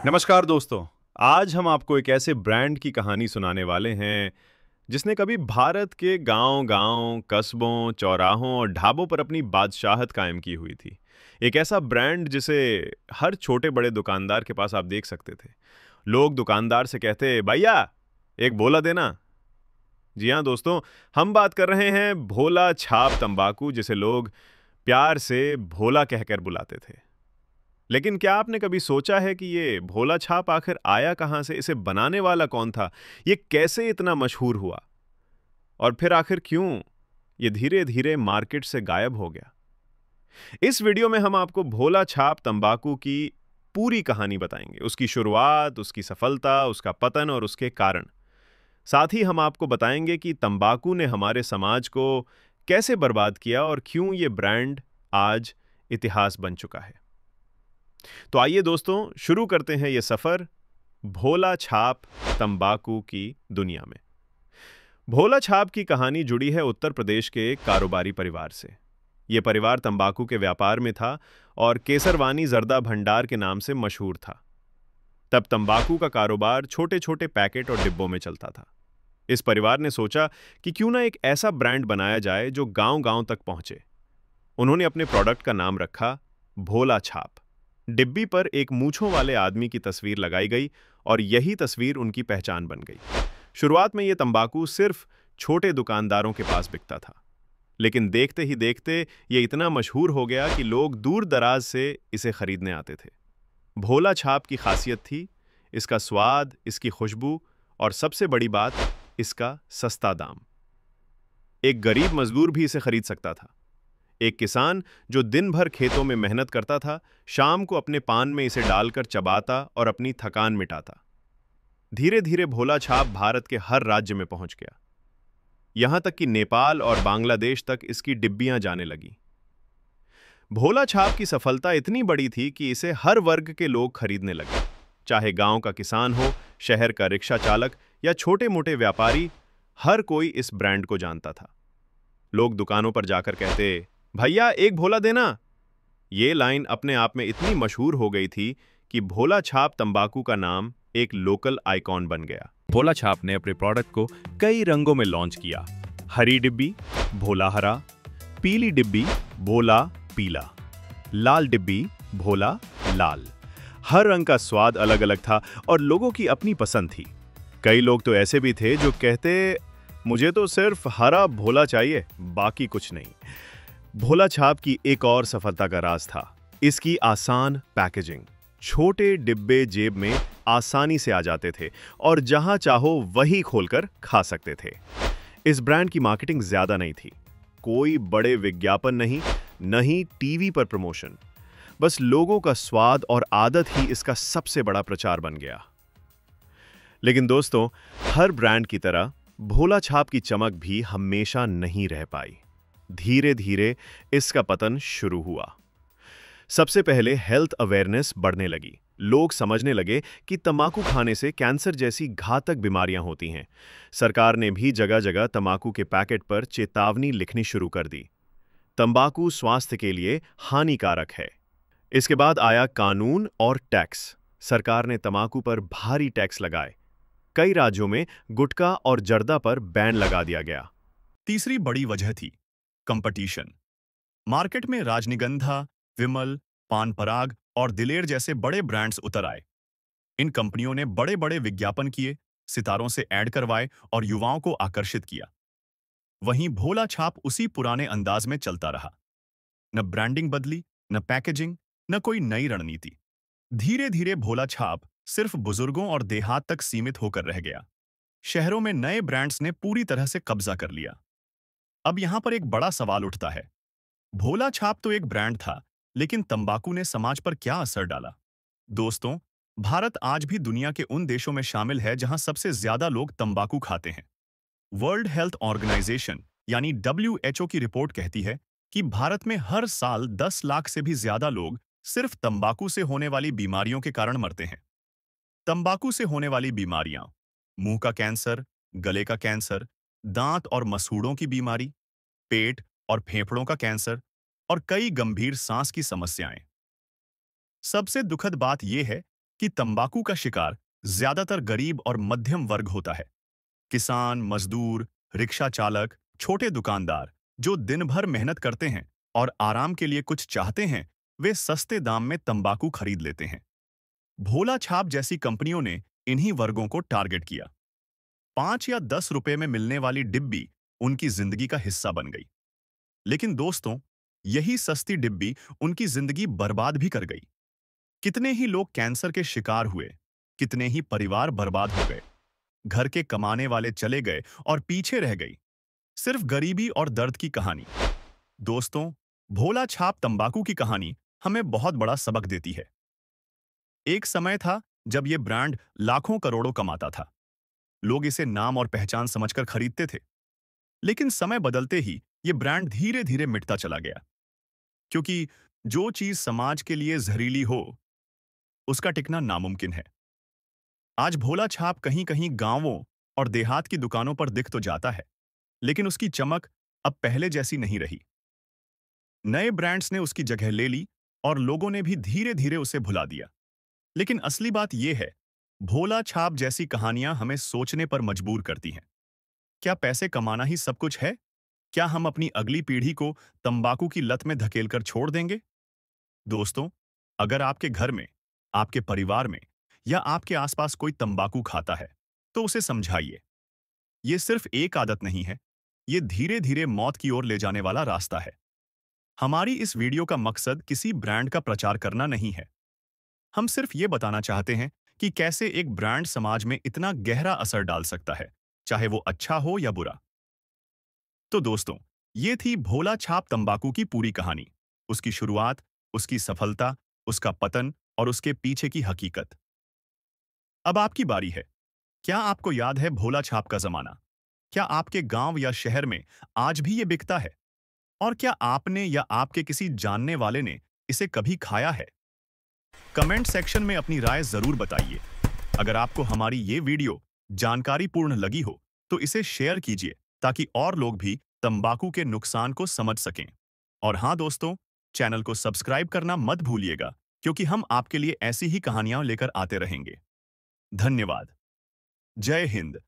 नमस्कार दोस्तों। आज हम आपको एक ऐसे ब्रांड की कहानी सुनाने वाले हैं जिसने कभी भारत के गांव-गांव, कस्बों, चौराहों और ढाबों पर अपनी बादशाहत कायम की हुई थी। एक ऐसा ब्रांड जिसे हर छोटे-बड़े दुकानदार के पास आप देख सकते थे। लोग दुकानदार से कहते, "भैया, एक भोला देना।" जी हाँ दोस्तों, हम बात कर रहे हैं भोला छाप तंबाकू जिसे लोग प्यार से भोला कहकर बुलाते थे। लेकिन क्या आपने कभी सोचा है कि ये भोला छाप आखिर आया कहाँ से? इसे बनाने वाला कौन था? ये कैसे इतना मशहूर हुआ? और फिर आखिर क्यों ये धीरे-धीरे मार्केट से गायब हो गया? इस वीडियो में हम आपको भोला छाप तंबाकू की पूरी कहानी बताएंगे। उसकी शुरुआत, उसकी सफलता, उसका पतन और उसके कारण। साथ ही हम आपको बताएंगे कि तंबाकू ने हमारे समाज को कैसे बर्बाद किया और क्यों ये ब्रांड आज इतिहास बन चुका है। तो आइए दोस्तों शुरू करते हैं ये सफर भोला छाप तंबाकू की दुनिया में। भोला छाप की कहानी जुड़ी है उत्तर प्रदेश के एक कारोबारी परिवार से। यह परिवार तंबाकू के व्यापार में था और केसरवानी जर्दा भंडार के नाम से मशहूर था। तब तंबाकू का कारोबार छोटे छोटे पैकेट और डिब्बों में चलता था। इस परिवार ने सोचा कि क्यों ना एक ऐसा ब्रांड बनाया जाए जो गांव गांव तक पहुंचे। उन्होंने अपने प्रोडक्ट का नाम रखा भोला छाप। डिब्बी पर एक मूंछों वाले आदमी की तस्वीर लगाई गई और यही तस्वीर उनकी पहचान बन गई। शुरुआत में यह तंबाकू सिर्फ छोटे दुकानदारों के पास बिकता था, लेकिन देखते ही देखते ये इतना मशहूर हो गया कि लोग दूर दराज से इसे खरीदने आते थे। भोला छाप की खासियत थी इसका स्वाद, इसकी खुशबू और सबसे बड़ी बात, इसका सस्ता दाम। एक गरीब मजदूर भी इसे खरीद सकता था। एक किसान जो दिन भर खेतों में मेहनत करता था, शाम को अपने पान में इसे डालकर चबाता और अपनी थकान मिटाता। धीरे धीरे भोला छाप भारत के हर राज्य में पहुंच गया। यहां तक कि नेपाल और बांग्लादेश तक इसकी डिब्बियां जाने लगी। भोला छाप की सफलता इतनी बड़ी थी कि इसे हर वर्ग के लोग खरीदने लगे। चाहे गांव का किसान हो, शहर का रिक्शा चालक या छोटे मोटे व्यापारी, हर कोई इस ब्रांड को जानता था। लोग दुकानों पर जाकर कहते, भैया एक भोला देना। ये लाइन अपने आप में इतनी मशहूर हो गई थी कि भोला छाप तंबाकू का नाम एक लोकल आइकॉन बन गया। भोला छाप ने अपने प्रोडक्ट को कई रंगों में लॉन्च किया। हरी डिब्बी भोला हरा, पीली डिब्बी भोला पीला, लाल डिब्बी भोला लाल। हर रंग का स्वाद अलग अलग था और लोगों की अपनी पसंद थी। कई लोग तो ऐसे भी थे जो कहते, मुझे तो सिर्फ हरा भोला चाहिए, बाकी कुछ नहीं। भोला छाप की एक और सफलता का राज था इसकी आसान पैकेजिंग। छोटे डिब्बे जेब में आसानी से आ जाते थे और जहां चाहो वही खोलकर खा सकते थे। इस ब्रांड की मार्केटिंग ज्यादा नहीं थी, कोई बड़े विज्ञापन नहीं, न ही टीवी पर प्रमोशन। बस लोगों का स्वाद और आदत ही इसका सबसे बड़ा प्रचार बन गया। लेकिन दोस्तों, हर ब्रांड की तरह भोला छाप की चमक भी हमेशा नहीं रह पाई। धीरे धीरे इसका पतन शुरू हुआ। सबसे पहले हेल्थ अवेयरनेस बढ़ने लगी। लोग समझने लगे कि तंबाकू खाने से कैंसर जैसी घातक बीमारियां होती हैं। सरकार ने भी जगह जगह तंबाकू के पैकेट पर चेतावनी लिखनी शुरू कर दी। तंबाकू स्वास्थ्य के लिए हानिकारक है। इसके बाद आया कानून और टैक्स। सरकार ने तंबाकू पर भारी टैक्स लगाए। कई राज्यों में गुटखा और जर्दा पर बैन लगा दिया गया। तीसरी बड़ी वजह थी कंपटीशन। मार्केट में राजनिगंधा, विमल, पान पराग और दिलेर जैसे बड़े ब्रांड्स उतर आए। इन कंपनियों ने बड़े बड़े विज्ञापन किए, सितारों से ऐड करवाए और युवाओं को आकर्षित किया। वहीं भोला छाप उसी पुराने अंदाज में चलता रहा। न ब्रांडिंग बदली, न पैकेजिंग, न कोई नई रणनीति। धीरे धीरे भोला छाप सिर्फ बुजुर्गों और देहात तक सीमित होकर रह गया। शहरों में नए ब्रांड्स ने पूरी तरह से कब्जा कर लिया। अब यहां पर एक बड़ा सवाल उठता है, भोला छाप तो एक ब्रांड था, लेकिन तंबाकू ने समाज पर क्या असर डाला? दोस्तों, भारत आज भी दुनिया के उन देशों में शामिल है जहां सबसे ज्यादा लोग तंबाकू खाते हैं। वर्ल्ड हेल्थ ऑर्गेनाइजेशन यानी डब्ल्यूएचओ की रिपोर्ट कहती है कि भारत में हर साल 10 लाख से भी ज्यादा लोग सिर्फ तंबाकू से होने वाली बीमारियों के कारण मरते हैं। तंबाकू से होने वाली बीमारियां, मुंह का कैंसर, गले का कैंसर, दांत और मसूड़ों की बीमारी, पेट और फेफड़ों का कैंसर और कई गंभीर सांस की समस्याएं। सबसे दुखद बात यह है कि तंबाकू का शिकार ज्यादातर गरीब और मध्यम वर्ग होता है। किसान, मजदूर, रिक्शा चालक, छोटे दुकानदार जो दिन भर मेहनत करते हैं और आराम के लिए कुछ चाहते हैं, वे सस्ते दाम में तंबाकू खरीद लेते हैं। भोला छाप जैसी कंपनियों ने इन्हीं वर्गों को टारगेट किया। 5 या 10 रुपए में मिलने वाली डिब्बी उनकी जिंदगी का हिस्सा बन गई। लेकिन दोस्तों, यही सस्ती डिब्बी उनकी जिंदगी बर्बाद भी कर गई। कितने ही लोग कैंसर के शिकार हुए, कितने ही परिवार बर्बाद हो गए, घर के कमाने वाले चले गए और पीछे रह गई सिर्फ गरीबी और दर्द की कहानी। दोस्तों, भोला छाप तंबाकू की कहानी हमें बहुत बड़ा सबक देती है। एक समय था जब यह ब्रांड लाखों करोड़ों कमाता था। लोग इसे नाम और पहचान समझकर खरीदते थे। लेकिन समय बदलते ही यह ब्रांड धीरे धीरे मिटता चला गया, क्योंकि जो चीज समाज के लिए जहरीली हो, उसका टिकना नामुमकिन है। आज भोला छाप कहीं कहीं गांवों और देहात की दुकानों पर दिख तो जाता है, लेकिन उसकी चमक अब पहले जैसी नहीं रही। नए ब्रांड्स ने उसकी जगह ले ली और लोगों ने भी धीरे धीरे उसे भुला दिया। लेकिन असली बात यह है, भोला छाप जैसी कहानियां हमें सोचने पर मजबूर करती हैं। क्या पैसे कमाना ही सब कुछ है? क्या हम अपनी अगली पीढ़ी को तंबाकू की लत में धकेलकर छोड़ देंगे? दोस्तों, अगर आपके घर में, आपके परिवार में या आपके आसपास कोई तंबाकू खाता है, तो उसे समझाइए। ये सिर्फ एक आदत नहीं है, ये धीरे धीरे मौत की ओर ले जाने वाला रास्ता है। हमारी इस वीडियो का मकसद किसी ब्रांड का प्रचार करना नहीं है। हम सिर्फ ये बताना चाहते हैं कि कैसे एक ब्रांड समाज में इतना गहरा असर डाल सकता है, चाहे वो अच्छा हो या बुरा। तो दोस्तों, ये थी भोला छाप तंबाकू की पूरी कहानी। उसकी शुरुआत, उसकी सफलता, उसका पतन और उसके पीछे की हकीकत। अब आपकी बारी है। क्या आपको याद है भोला छाप का जमाना? क्या आपके गांव या शहर में आज भी ये बिकता है? और क्या आपने या आपके किसी जानने वाले ने इसे कभी खाया है? कमेंट सेक्शन में अपनी राय जरूर बताइए। अगर आपको हमारी ये वीडियो जानकारीपूर्ण लगी हो, तो इसे शेयर कीजिए ताकि और लोग भी तंबाकू के नुकसान को समझ सकें। और हाँ दोस्तों, चैनल को सब्सक्राइब करना मत भूलिएगा, क्योंकि हम आपके लिए ऐसी ही कहानियां लेकर आते रहेंगे। धन्यवाद। जय हिंद।